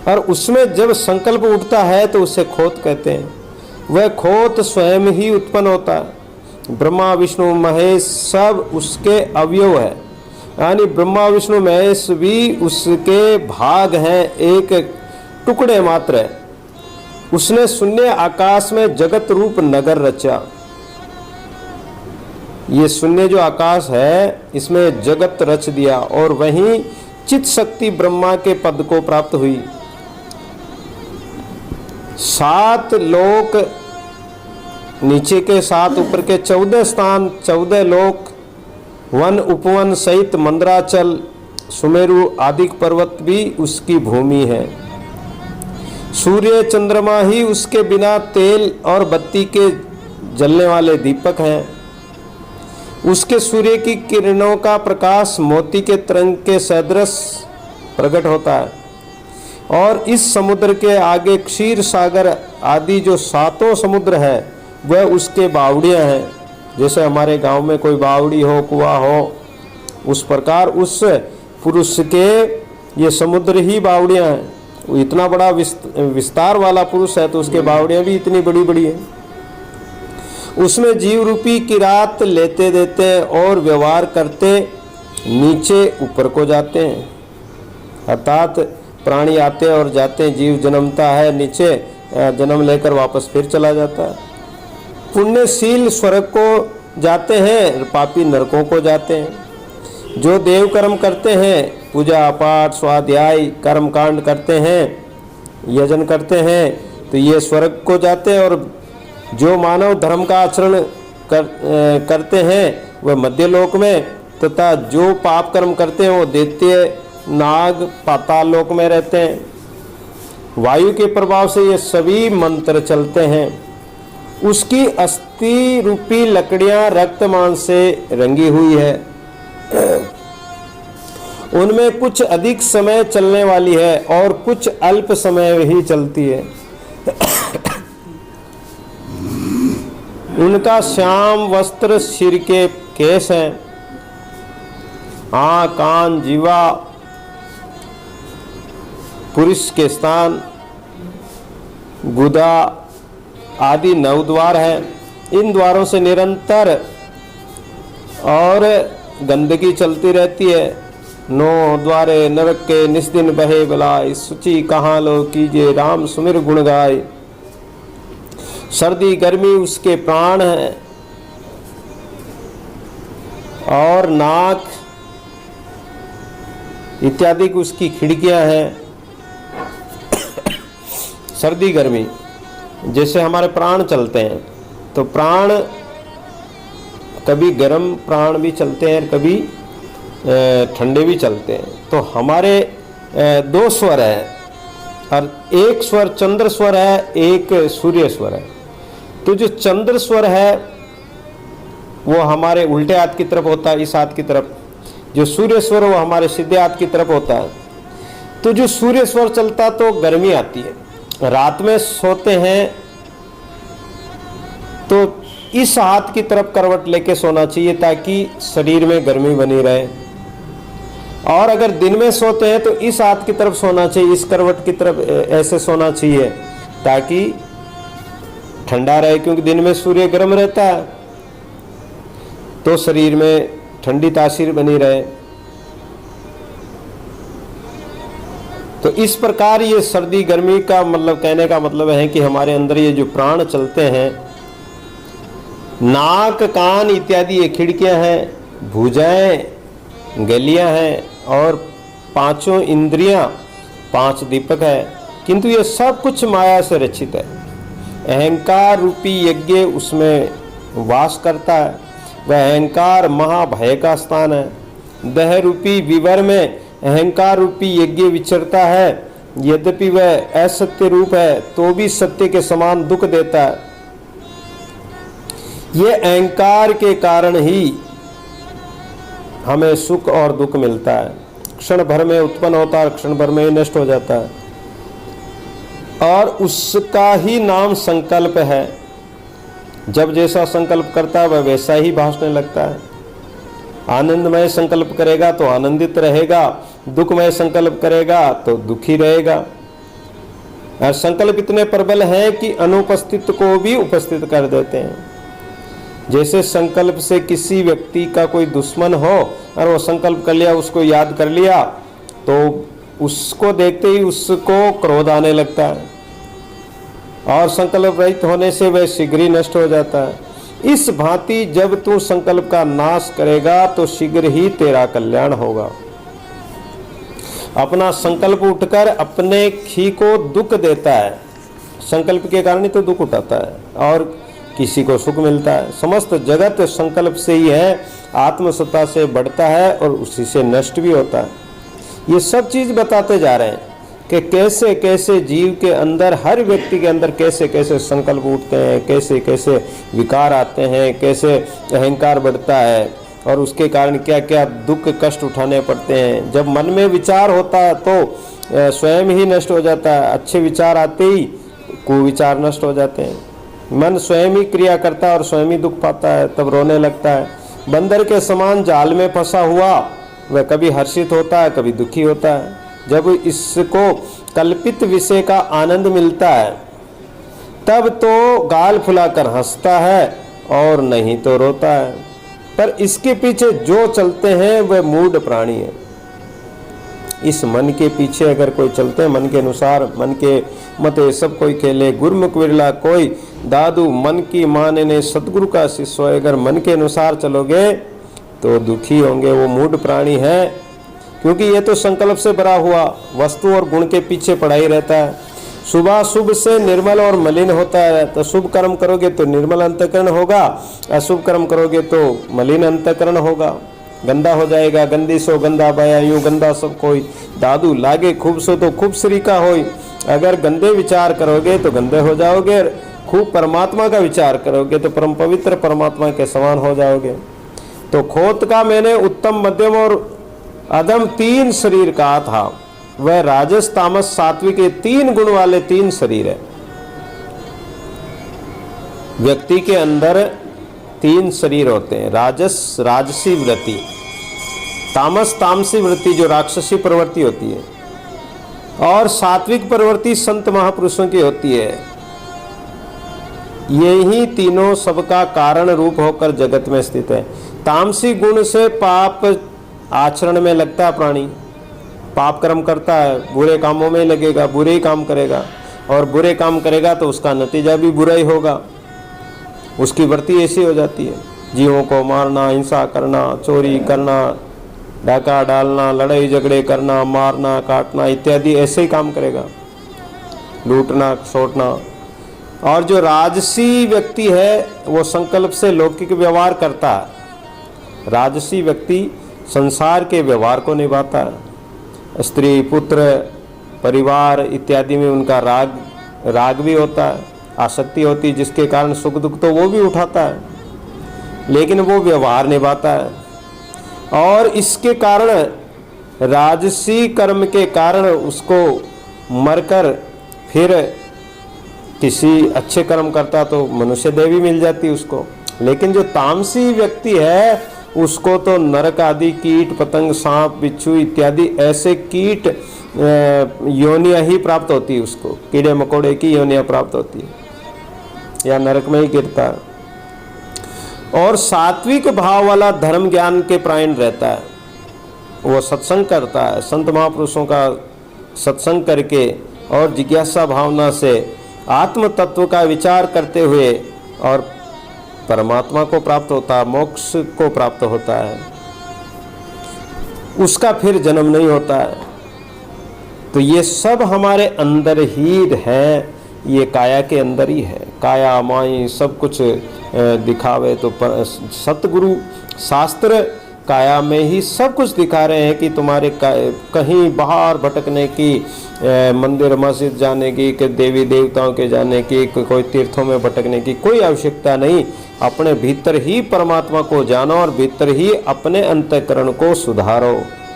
और उसमें जब संकल्प उठता है तो उसे खोत कहते हैं। वह खोत स्वयं ही उत्पन्न होता है। ब्रह्मा विष्णु महेश सब उसके अवयव है, यानी ब्रह्मा विष्णु महेश भी उसके भाग हैं, एक टुकड़े मात्र है। उसने शून्य आकाश में जगत रूप नगर रचा। ये शून्य जो आकाश है इसमें जगत रच दिया और वहीं चित शक्ति ब्रह्मा के पद को प्राप्त हुई। 7 लोक नीचे के 7 ऊपर के 14 स्थान, 14 लोक, वन उपवन सहित मंदराचल, सुमेरु आदि पर्वत भी उसकी भूमि है। सूर्य चंद्रमा ही उसके बिना तेल और बत्ती के जलने वाले दीपक हैं। उसके सूर्य की किरणों का प्रकाश मोती के तरंग के सदृश प्रकट होता है और इस समुद्र के आगे क्षीर सागर आदि जो 7 समुद्र है वह उसके बावड़ियाँ हैं। जैसे हमारे गांव में कोई बावड़ी हो, कुआं हो, उस प्रकार उस पुरुष के ये समुद्र ही बावड़ियाँ हैं। वो इतना बड़ा विस्तार वाला पुरुष है तो उसके बावड़ियाँ भी इतनी बड़ी बड़ी है। उसमें जीव रूपी किरात लेते देते और व्यवहार करते नीचे ऊपर को जाते हैं, अर्थात प्राणी आते और जाते हैं, जीव जन्मता है, नीचे जन्म लेकर वापस फिर चला जाता है। पुण्यशील स्वर्ग को जाते हैं, पापी नरकों को जाते हैं। जो देव कर्म करते हैं, पूजा पाठ स्वाध्याय कर्म कांड करते हैं, यजन करते हैं, तो ये स्वर्ग को जाते हैं। और जो मानव धर्म का आचरण करते हैं वह मध्य लोक में, तथा जो पाप कर्म करते हैं वो दैत्य नाग पाताल लोक में रहते हैं। वायु के प्रभाव से ये सभी मंत्र चलते हैं। उसकी अस्थि रूपी लकड़ियां रक्त मांस से रंगी हुई है। उनमें कुछ अधिक समय चलने वाली है और कुछ अल्प समय ही चलती है। उनका श्याम वस्त्र, सिर के केश हैं, आँख, कान, जीवा, पुरुष के स्थान, गुदा आदि 9 द्वार हैं। इन द्वारों से निरंतर और गंदगी चलती रहती है। 9 द्वारे नरक के निस्दिन बहे बलाय, सुचि कहाँ लो कीजिए राम सुमिर गुण गाय। सर्दी गर्मी उसके प्राण हैं और नाक इत्यादि की उसकी खिड़कियां हैं। सर्दी गर्मी जैसे हमारे प्राण चलते हैं तो प्राण कभी गर्म प्राण भी चलते हैं, कभी ठंडे भी चलते हैं। तो हमारे 2 स्वर हैं और एक स्वर चंद्र स्वर है, एक सूर्य स्वर है। तो जो चंद्र स्वर है वो हमारे उल्टे हाथ की तरफ होता है, इस हाथ की तरफ। जो सूर्य स्वर वो हमारे सीधे हाथ की तरफ होता है। तो जो सूर्य स्वर चलता तो गर्मी आती है। रात में सोते हैं तो इस हाथ की तरफ करवट लेके सोना चाहिए ताकि शरीर में गर्मी बनी रहे। और अगर दिन में सोते हैं तो इस हाथ की तरफ सोना चाहिए, इस करवट की तरफ ऐसे सोना चाहिए ताकि ठंडा रहे, क्योंकि दिन में सूर्य गर्म रहता है तो शरीर में ठंडी तासीर बनी रहे। तो इस प्रकार ये सर्दी गर्मी का मतलब कहने का मतलब है कि हमारे अंदर ये जो प्राण चलते हैं, नाक कान इत्यादि ये खिड़कियां हैं, भुजाएं गलियां हैं और 5 इंद्रियां 5 दीपक है। किंतु ये सब कुछ माया से रचित है। अहंकार रूपी यज्ञ उसमें वास करता है। वह अहंकार महाभय का स्थान है। देह रूपी विवर में अहंकार रूपी यज्ञ विचरता है। यद्यपि वह असत्य रूप है तो भी सत्य के समान दुख देता है। ये अहंकार के कारण ही हमें सुख और दुख मिलता है। क्षण भर में उत्पन्न होता है, क्षण भर में ही नष्ट हो जाता है। और उसका ही नाम संकल्प है। जब जैसा संकल्प करता है वह वैसा ही भासने लगता है। आनंदमय संकल्प करेगा तो आनंदित रहेगा, दुखमय संकल्प करेगा तो दुखी रहेगा। और संकल्प इतने प्रबल हैं कि अनुपस्थित को भी उपस्थित कर देते हैं। जैसे संकल्प से किसी व्यक्ति का कोई दुश्मन हो और वो संकल्प कर लिया, उसको याद कर लिया, तो उसको देखते ही उसको क्रोध आने लगता है और संकल्प रहित होने से वह शीघ्र ही नष्ट हो जाता है। इस भांति जब तू संकल्प का नाश करेगा तो शीघ्र ही तेरा कल्याण होगा। अपना संकल्प उठकर अपने खी को दुख देता है, संकल्प के कारण ही तो दुख उठाता है और किसी को सुख मिलता है। समस्त जगत संकल्प से ही है, आत्मसत्ता से बढ़ता है और उसी से नष्ट भी होता है। ये सब चीज बताते जा रहे हैं कि कैसे कैसे जीव के अंदर, हर व्यक्ति के अंदर कैसे कैसे संकल्प उठते हैं, कैसे कैसे विकार आते हैं, कैसे अहंकार बढ़ता है और उसके कारण क्या क्या दुख कष्ट उठाने पड़ते हैं। जब मन में विचार होता है तो स्वयं ही नष्ट हो जाता है, अच्छे विचार आते ही कुविचार नष्ट हो जाते हैं। मन स्वयं ही क्रिया करता है और स्वयं ही दुख पाता है, तब रोने लगता है। बंदर के समान जाल में फंसा हुआ वह कभी हर्षित होता है, कभी दुखी होता है। जब इसको कल्पित विषय का आनंद मिलता है तब तो गाल फुलाकर हंसता है और नहीं तो रोता है। पर इसके पीछे जो चलते हैं वह मूढ़ प्राणी है। इस मन के पीछे अगर कोई चलते हैं, मन के अनुसार, मन के मते सब कोई खेले, गुरमुख विरला कोई दादू, मन की मानने सतगुरु का शिष्य। अगर मन के अनुसार चलोगे तो दुखी होंगे, वो मूढ़ प्राणी है। क्योंकि ये तो संकल्प से भरा हुआ वस्तु और गुण के पीछे पड़ा ही रहता है। सुबह शुभ से निर्मल और मलिन होता है, तो शुभ कर्म करोगे तो निर्मल अंतःकरण होगा, अशुभ कर्म करोगे तो मलिन अंतःकरण होगा, गंदा हो जाएगा। गंदी सो गंदा बया, यूं गंदा सब कोई दादू लागे, खूब सो तो खूब श्री का होई। अगर गंदे विचार करोगे तो गंदे हो जाओगे, खूब परमात्मा का विचार करोगे तो परम पवित्र परमात्मा के समान हो जाओगे। तो खोत का मैंने उत्तम, मध्यम और अधम 3 शरीर कहा था। वह राजस, तामस, सात्विक के 3 गुण वाले 3 शरीर है। व्यक्ति के अंदर 3 शरीर होते हैं। राजस राजसी वृत्ति, तामस तामसी वृत्ति जो राक्षसी प्रवृत्ति होती है, और सात्विक प्रवृत्ति संत महापुरुषों की होती है। यही तीनों सबका कारण रूप होकर जगत में स्थित है। तामसी गुण से पाप आचरण में लगता है प्राणी, पाप कर्म करता है, बुरे कामों में लगेगा, बुरे ही काम करेगा, और बुरे काम करेगा तो उसका नतीजा भी बुरा ही होगा। उसकी वृत्ति ऐसी हो जाती है, जीवों को मारना, हिंसा करना, चोरी करना, डाका डालना, लड़ाई झगड़े करना, मारना, काटना इत्यादि ऐसे ही काम करेगा, लूटना, छोड़ना। और जो राजसी व्यक्ति है वो संकल्प से लौकिक व्यवहार करता है। राजसी व्यक्ति संसार के व्यवहार को निभाता है। स्त्री, पुत्र, परिवार इत्यादि में उनका राग भी होता है, आसक्ति होती है, जिसके कारण सुख दुख तो वो भी उठाता है, लेकिन वो व्यवहार निभाता है। और इसके कारण, राजसी कर्म के कारण उसको मरकर फिर किसी अच्छे कर्म करता तो मनुष्य देह भी मिल जाती उसको। लेकिन जो तामसी व्यक्ति है उसको तो नरक आदि कीट पतंग, सांप, बिच्छू इत्यादि ऐसे कीट योनियां ही प्राप्त होती है उसको, कीड़े मकोड़े की योनियां प्राप्त होती है, या नरक में ही गिरता है। और सात्विक भाव वाला धर्म ज्ञान के प्रायण रहता है, वो सत्संग करता है, संत महापुरुषों का सत्संग करके और जिज्ञासा भावना से आत्म तत्व का विचार करते हुए और परमात्मा को प्राप्त होता है, मोक्ष को प्राप्त होता है, उसका फिर जन्म नहीं होता है। तो ये सब हमारे अंदर ही है, ये काया के अंदर ही है। काया माई सब कुछ दिखावे तो सतगुरु शास्त्र काया में ही सब कुछ दिखा रहे हैं कि तुम्हारे कहीं बाहर भटकने की, मंदिर मस्जिद जाने की, कि देवी देवताओं के जाने की, कोई तीर्थों में भटकने की कोई आवश्यकता नहीं। अपने भीतर ही परमात्मा को जानो और भीतर ही अपने अंतःकरण को सुधारो।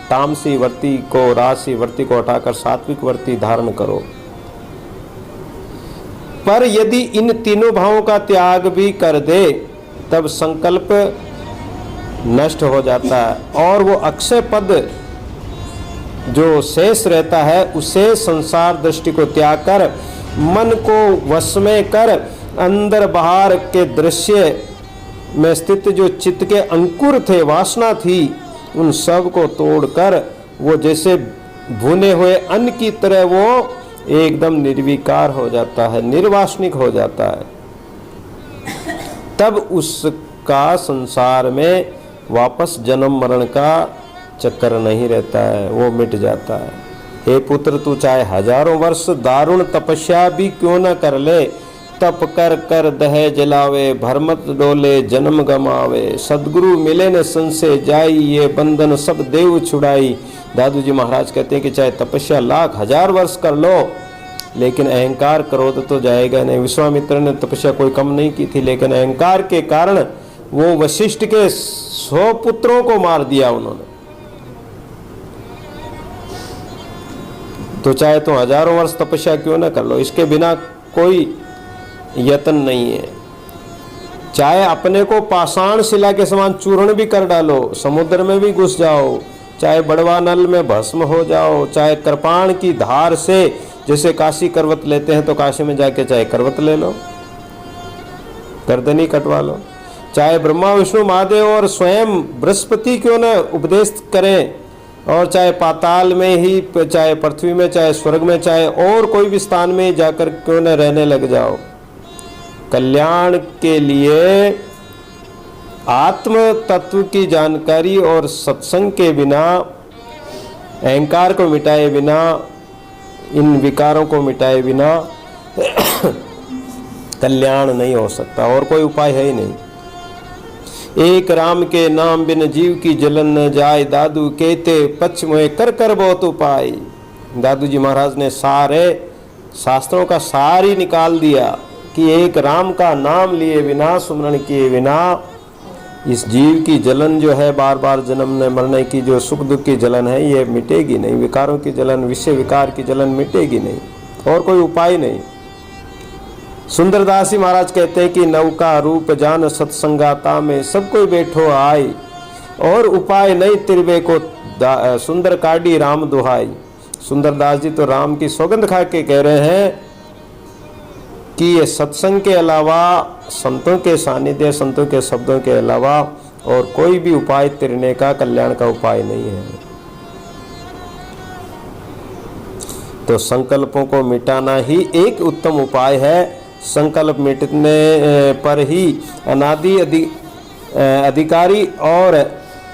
तामसी वृत्ति को, राजसी वृत्ति को हटाकर सात्विक वृत्ति धारण करो। पर यदि इन तीनों भावों का त्याग भी कर दे तब संकल्प नष्ट हो जाता है और वो अक्षय पद जो शेष रहता है उसे संसार दृष्टि को त्याग कर मन को वश में कर अंदर बाहर के दृश्य में स्थित जो चित्त के अंकुर थे, वासना थी, उन सब को तोड़कर वो जैसे भुने हुए अन्न की तरह वो एकदम निर्विकार हो जाता है, निर्वासनिक हो जाता है। तब उसका संसार में वापस जन्म मरण का चक्कर नहीं रहता है, वो मिट जाता है। हे पुत्र, तू चाहे हजारों वर्ष दारुण तपस्या भी क्यों न कर ले, तप कर कर दहे जलावे, भरमत डोले जन्म गमावे, सदगुरु मिले न संशय जाई, ये बंधन सब देव छुड़ाई। दादू जी महाराज कहते हैं कि चाहे तपस्या लाख हजार वर्ष कर लो, लेकिन अहंकार क्रोध तो जाएगा नहीं। विश्वामित्र ने तपस्या कोई कम नहीं की थी, लेकिन अहंकार के कारण वो वशिष्ठ के 100 पुत्रों को मार दिया उन्होंने। तो चाहे तो हजारों वर्ष तपस्या क्यों ना कर लो, इसके बिना कोई यत्न नहीं है। चाहे अपने को पाषाण शिला के समान चूर्ण भी कर डालो, समुद्र में भी घुस जाओ, चाहे बड़वा नल में भस्म हो जाओ, चाहे कृपाण की धार से, जैसे काशी करवत लेते हैं तो काशी में जाके चाहे करवत ले लो, गर्दनी कटवा लो, चाहे ब्रह्मा विष्णु महादेव और स्वयं बृहस्पति क्यों न उपदेश करें, और चाहे पाताल में ही, चाहे पृथ्वी में, चाहे स्वर्ग में, चाहे और कोई भी स्थान में जाकर क्यों न रहने लग जाओ, कल्याण के लिए आत्म तत्व की जानकारी और सत्संग के बिना, अहंकार को मिटाए बिना, इन विकारों को मिटाए बिना कल्याण नहीं हो सकता, और कोई उपाय है ही नहीं। एक राम के नाम बिन जीव की जलन न जाए, दादू कहते पक्ष में कर कर बहुत उपाय। दादू जी महाराज ने सारे शास्त्रों का सार ही निकाल दिया कि एक राम का नाम लिए बिना, सुमरण किए बिना, इस जीव की जलन जो है, बार बार जन्मने मरने की जो सुख दुख की जलन है, ये मिटेगी नहीं। विकारों की जलन, विषय विकार की जलन मिटेगी नहीं, और कोई उपाय नहीं। सुंदरदास जी महाराज कहते हैं कि नौका रूप जान सत्संगाता में, सब कोई बैठो आए, और उपाय नहीं तिरवे को सुंदर काढ़ी राम दुहाई। सुंदरदास जी तो राम की सौगंध खा के कह रहे हैं कि ये सत्संग के अलावा, संतों के सानिध्य, संतों के शब्दों के अलावा और कोई भी उपाय तिरने का, कल्याण का उपाय नहीं है। तो संकल्पों को मिटाना ही एक उत्तम उपाय है। संकल्प मिटने पर ही अनादि अधिकारी और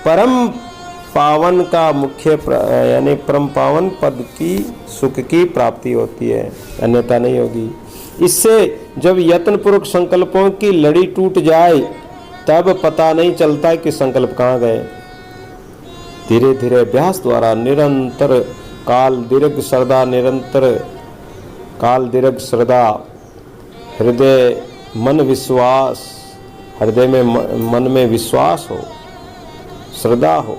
परम पावन का मुख्य यानी परम पावन पद की, सुख की प्राप्ति होती है, अन्यथा नहीं होगी। इससे जब यत्नपूर्वक संकल्पों की लड़ी टूट जाए, तब पता नहीं चलता कि संकल्प कहाँ गए। धीरे धीरे अभ्यास द्वारा निरंतर काल दीर्घ श्रद्धा, निरंतर काल दीर्घ श्रद्धा, हृदय मन विश्वास, हृदय में मन में विश्वास हो, श्रद्धा हो,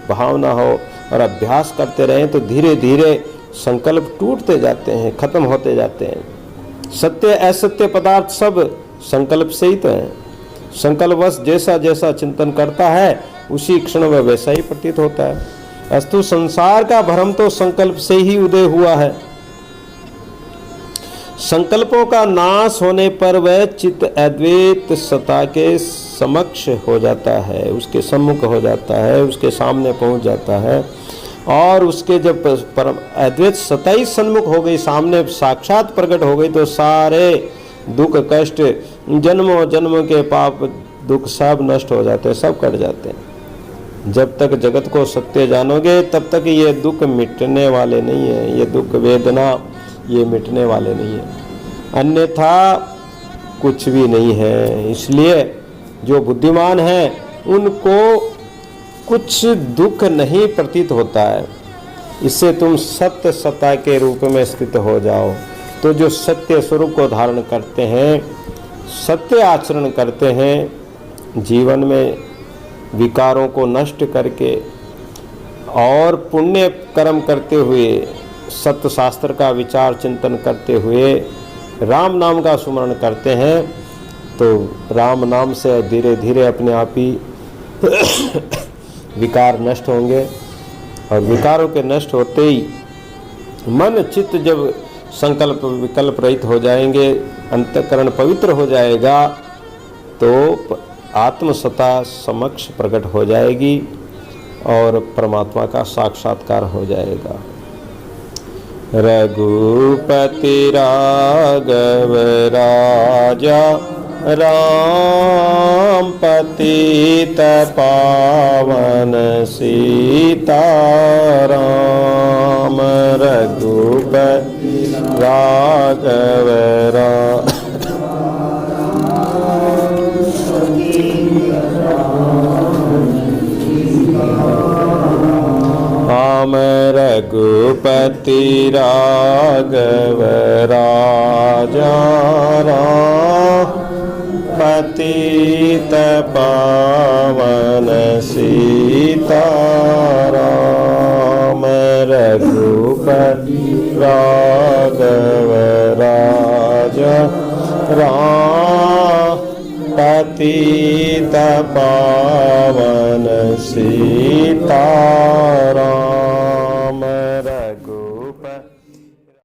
भावना हो, और अभ्यास करते रहें तो धीरे धीरे संकल्प टूटते जाते हैं, खत्म होते जाते हैं। सत्य असत्य पदार्थ सब संकल्प से ही तो है। संकल्पवश जैसा जैसा चिंतन करता है, उसी क्षण वह वैसा ही प्रतीत होता है। अस्तु संसार का भ्रम तो संकल्प से ही उदय हुआ है। संकल्पों का नाश होने पर वह चित्त अद्वैत सत्ता के समक्ष हो जाता है, उसके सम्मुख हो जाता है, उसके सामने पहुंच जाता है। और उसके जब परम अद्वैत सत्ता ही सन्मुख हो गई, सामने साक्षात प्रकट हो गई, तो सारे दुख कष्ट, जन्मों जन्मों के पाप दुख सब नष्ट हो जाते हैं, सब कट जाते हैं। जब तक जगत को सत्य जानोगे, तब तक ये दुख मिटने वाले नहीं है, ये दुख वेदना ये मिटने वाले नहीं है, अन्यथा कुछ भी नहीं है। इसलिए जो बुद्धिमान हैं उनको कुछ दुख नहीं प्रतीत होता है। इससे तुम सत्य सत्ता के रूप में स्थित हो जाओ। तो जो सत्य स्वरूप को धारण करते हैं, सत्य आचरण करते हैं, जीवन में विकारों को नष्ट करके और पुण्य कर्म करते हुए, सत्य शास्त्र का विचार चिंतन करते हुए राम नाम का सुमरण करते हैं, तो राम नाम से धीरे धीरे अपने आप ही विकार नष्ट होंगे। और विकारों के नष्ट होते ही मन चित्त जब संकल्प विकल्प रहित हो जाएंगे, अंतःकरण पवित्र हो जाएगा, तो आत्मसत्ता समक्ष प्रकट हो जाएगी और परमात्मा का साक्षात्कार हो जाएगा। रघुपति राघव राजा राम पतित पावन सीता राम रघुपति राघव राम रघुपति राघव राजा राम पतित पावन सीता राम रघुपति राघव राजा राम पतित पावन सीता